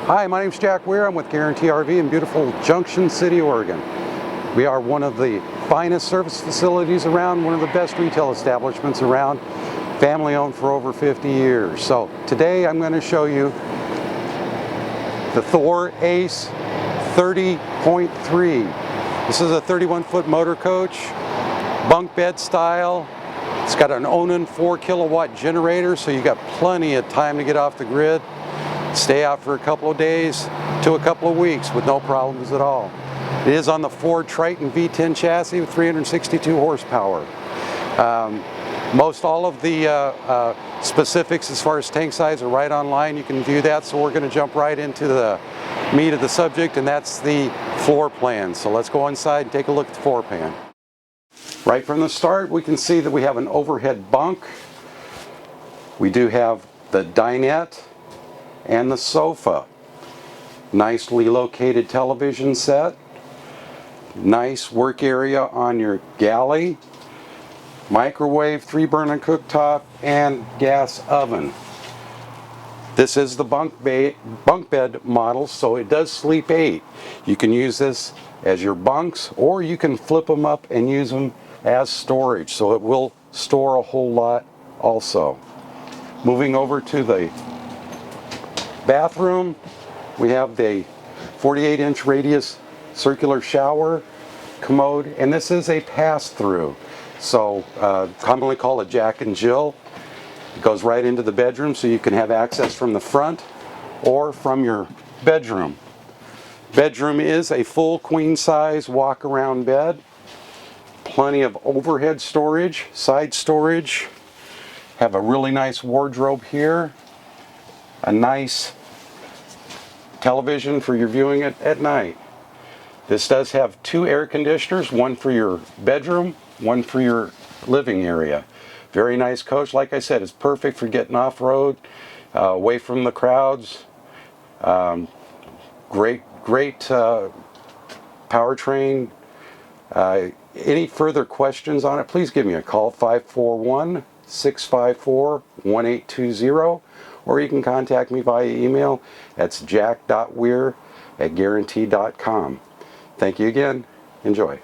Hi, my name's Jack Weir. I'm with Guarantee RV in beautiful Junction City, Oregon. We are one of the finest service facilities around, one of the best retail establishments around, family owned for over 50 years. So today I'm going to show you the Thor A.C.E 30.3. This is a 31-foot motor coach, bunk bed style. It's got an Onan 4 kilowatt generator, so you got plenty of time to get off the grid. Stay out for a couple of days to a couple of weeks with no problems at all. It is on the Ford Triton V10 chassis with 362 horsepower. Most all of the specifics as far as tank size are right online. You can view that, so we're going to jump right into the meat of the subject, and that's the floor plan. So let's go inside and take a look at the floor plan. Right from the start, we can see that we have an overhead bunk. We do have the dinette and the sofa. Nicely located television set. Nice work area on your galley. Microwave, 3-burner cooktop, and gas oven. This is the bunk bed model, so it does sleep 8. You can use this as your bunks, or you can flip them up and use them as storage, so it will store a whole lot also. Moving over to the bathroom, we have the 48-inch radius circular shower commode, and this is a pass-through, so commonly called a Jack and Jill. It goes right into the bedroom, so you can have access from the front or from your bedroom. Bedroom is a full queen-size walk-around bed. Plenty of overhead storage, side storage. Have a really nice wardrobe here. A nice television for your viewing at night. This does have 2 air conditioners, one for your bedroom, one for your living area. Very nice coach. Like I said, it's perfect for getting off-road, away from the crowds. Great powertrain. Any further questions on it, please give me a call, 541-654-1820, or you can contact me via email. That's jack.weir@guarantee.com. Thank you again. Enjoy.